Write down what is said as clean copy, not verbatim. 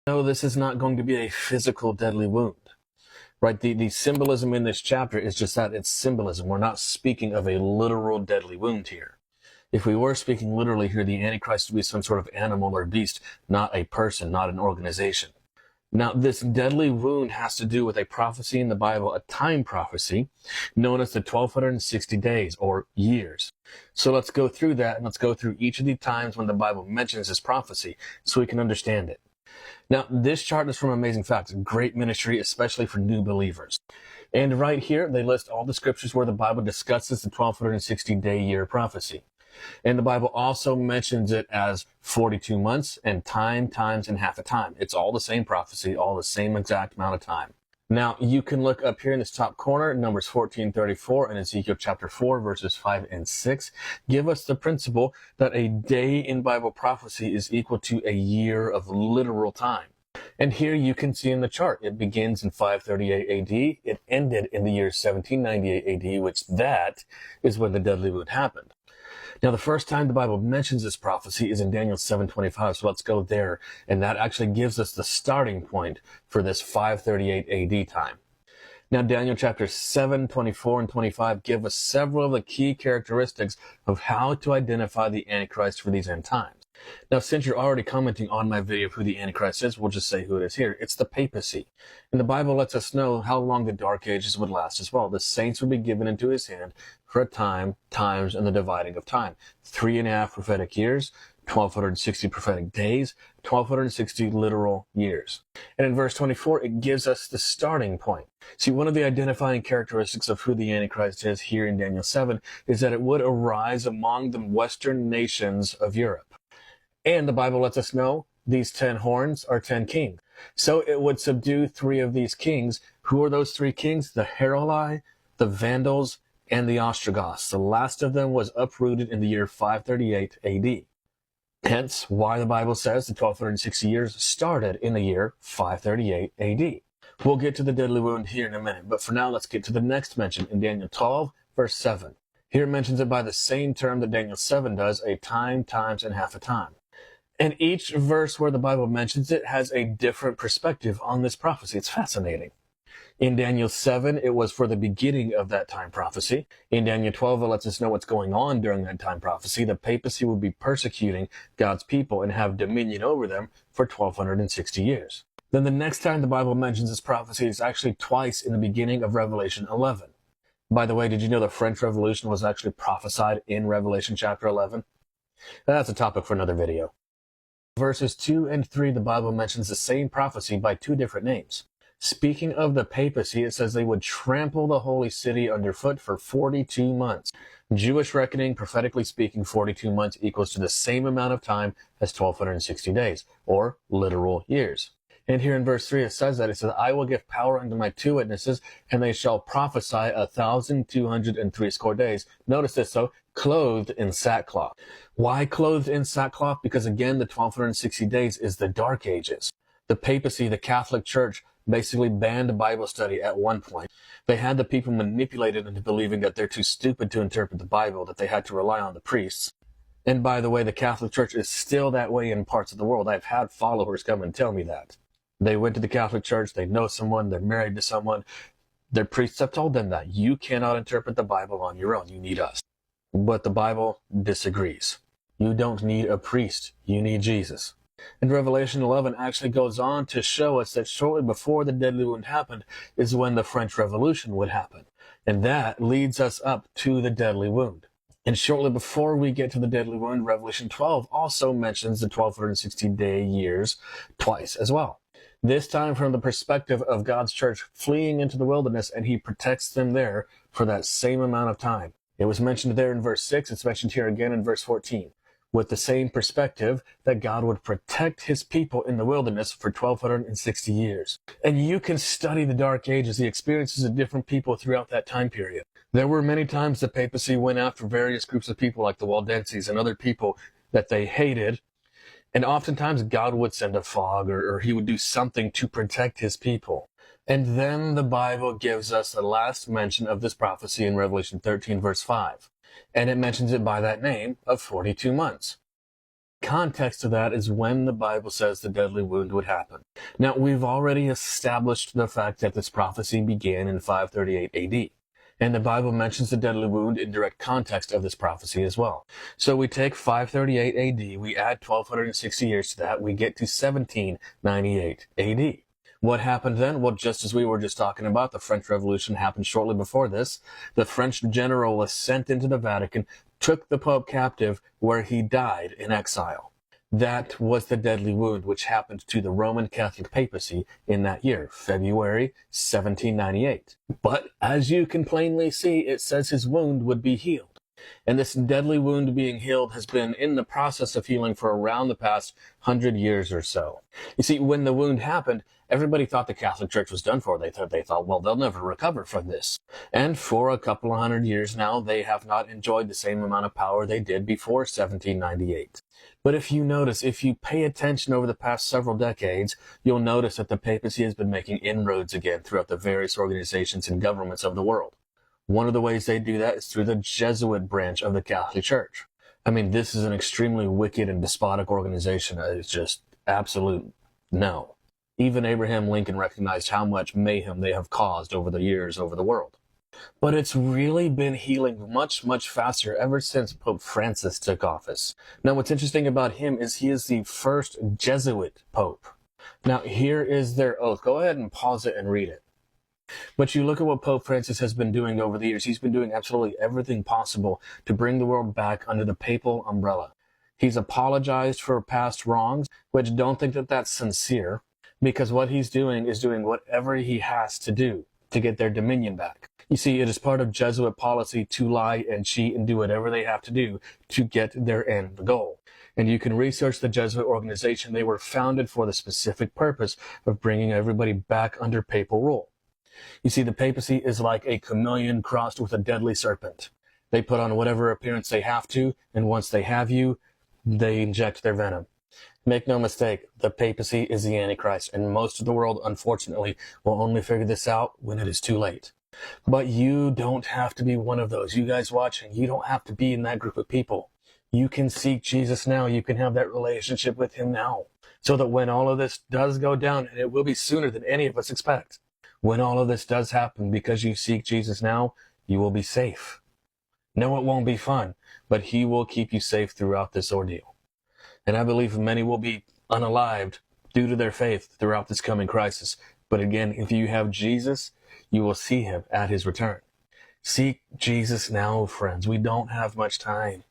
No, this is not going to be a physical deadly wound. Right? The symbolism in this chapter is just that it's symbolism. We're not speaking of a literal deadly wound here. If we were speaking literally here, the Antichrist would be some sort of animal or beast, not a person, not an organization. Now, this deadly wound has to do with a prophecy in the Bible, a time prophecy, known as the 1260 days or years. So let's go through that, and let's go through each of the times when the Bible mentions this prophecy so we can understand it. Now, this chart is from Amazing Facts, great ministry, especially for new believers. And right here, they list all the scriptures where the Bible discusses the 1260-day year prophecy. And the Bible also mentions it as 42 months and time, times, and half a time. It's all the same prophecy, all the same exact amount of time. Now, you can look up here in this top corner, Numbers 14:34 and Ezekiel chapter 4, verses 5 and 6, give us the principle that a day in Bible prophecy is equal to a year of literal time. And here you can see in the chart, it begins in 538 AD, it ended in the year 1798 AD, which that is when the deadly wound happened. Now, the first time the Bible mentions this prophecy is in Daniel 7:25, so let's go there. And that actually gives us the starting point for this 538 AD time. Now, Daniel chapter 7, 24, and 25 give us several of the key characteristics of how to identify the Antichrist for these end times. Now, since you're already commenting on my video of who the Antichrist is, we'll just say who it is here. It's the papacy. And the Bible lets us know how long the Dark Ages would last as well. The saints would be given into his hand for a time, times, and the dividing of time. 3.5 prophetic years, 1260 prophetic days, 1260 literal years. And in verse 24, it gives us the starting point. See, one of the identifying characteristics of who the Antichrist is here in Daniel 7 is that it would arise among the Western nations of Europe. And the Bible lets us know these 10 horns are 10 kings. So it would subdue 3 of these kings. Who are those 3 kings? The Heruli, the Vandals, and the Ostrogoths. The last of them was uprooted in the year 538 AD. Hence why the Bible says the 1260 years started in the year 538 AD. We'll get to the deadly wound here in a minute, but for now let's get to the next mention in Daniel 12, verse 7. Here it mentions it by the same term that Daniel 7 does, a time, times, and half a time. And each verse where the Bible mentions it has a different perspective on this prophecy. It's fascinating. In Daniel 7, it was for the beginning of that time prophecy. In Daniel 12, it lets us know what's going on during that time prophecy. The papacy will be persecuting God's people and have dominion over them for 1260 years. Then the next time the Bible mentions this prophecy is actually twice in the beginning of Revelation 11. By the way, did you know the French Revolution was actually prophesied in Revelation chapter 11? That's a topic for another video. Verses 2 and 3, the Bible mentions the same prophecy by 2 different names. Speaking of the papacy, it says they would trample the holy city underfoot for 42 months. Jewish reckoning, prophetically speaking, 42 months equals to the same amount of time as 1260 days, or literal years. And here in verse 3, it says that. It says, I will give power unto my 2 witnesses, and they shall prophesy 1,260 days. Notice this, though, clothed in sackcloth. Why clothed in sackcloth? Because again, the 1260 days is the Dark Ages. The papacy, the Catholic Church, basically banned Bible study at one point. They had the people manipulated into believing that they're too stupid to interpret the Bible, that they had to rely on the priests. And by the way, the Catholic Church is still that way in parts of the world. I've had followers come and tell me that. They went to the Catholic Church, they know someone, they're married to someone. Their priests have told them that you cannot interpret the Bible on your own. You need us. But the Bible disagrees. You don't need a priest. You need Jesus. And Revelation 11 actually goes on to show us that shortly before the deadly wound happened is when the French Revolution would happen. And that leads us up to the deadly wound. And shortly before we get to the deadly wound, Revelation 12 also mentions the 1260-day years twice as well. This time from the perspective of God's church fleeing into the wilderness, and he protects them there for that same amount of time. It was mentioned there in verse 6. It's mentioned here again in verse 14. With the same perspective that God would protect his people in the wilderness for 1260 years. And you can study the Dark Ages, the experiences of different people throughout that time period. There were many times the papacy went after various groups of people like the Waldenses and other people that they hated. And oftentimes God would send a fog or he would do something to protect his people. And then the Bible gives us the last mention of this prophecy in Revelation 13, verse 5. And it mentions it by that name of 42 months. context of that is when the Bible says the deadly wound would happen. Now, we've already established the fact that this prophecy began in 538 AD. And the Bible mentions the deadly wound in direct context of this prophecy as well. So we take 538 AD, we add 1260 years to that, we get to 1798 AD. What happened then? Well, just as we were just talking about, the French Revolution happened shortly before this. The French general was sent into the Vatican, took the Pope captive, where he died in exile. That was the deadly wound which happened to the Roman Catholic papacy in that year, February 1798. But as you can plainly see, it says his wound would be healed. And this deadly wound being healed has been in the process of healing for around the past 100 years or so. You see, when the wound happened, everybody thought the Catholic Church was done for. They thought, well, they'll never recover from this. And for a couple of 100 years now, they have not enjoyed the same amount of power they did before 1798. But if you notice, if you pay attention over the past several decades, you'll notice that the papacy has been making inroads again throughout the various organizations and governments of the world. One of the ways they do that is through the Jesuit branch of the Catholic Church. I mean, this is an extremely wicked and despotic organization. It's just absolute no. Even Abraham Lincoln recognized how much mayhem they have caused over the years over the world. But it's really been healing much, much faster ever since Pope Francis took office. Now, what's interesting about him is he is the first Jesuit Pope. Now, here is their oath. Go ahead and pause it and read it. But you look at what Pope Francis has been doing over the years. He's been doing absolutely everything possible to bring the world back under the papal umbrella. He's apologized for past wrongs, which don't think that that's sincere, because what he's doing is doing whatever he has to do to get their dominion back. You see, it is part of Jesuit policy to lie and cheat and do whatever they have to do to get their end goal. And you can research the Jesuit organization. They were founded for the specific purpose of bringing everybody back under papal rule. You see, the papacy is like a chameleon crossed with a deadly serpent. They put on whatever appearance they have to, and once they have you, they inject their venom. Make no mistake, the papacy is the Antichrist, and most of the world, unfortunately, will only figure this out when it is too late. But you don't have to be one of those. You guys watching, you don't have to be in that group of people. You can seek Jesus now. You can have that relationship with him now, so that when all of this does go down, and it will be sooner than any of us expect, when all of this does happen, because you seek Jesus now, you will be safe. No, it won't be fun, but he will keep you safe throughout this ordeal. And I believe many will be unalived due to their faith throughout this coming crisis. But again, if you have Jesus, you will see him at his return. Seek Jesus now, friends. We don't have much time.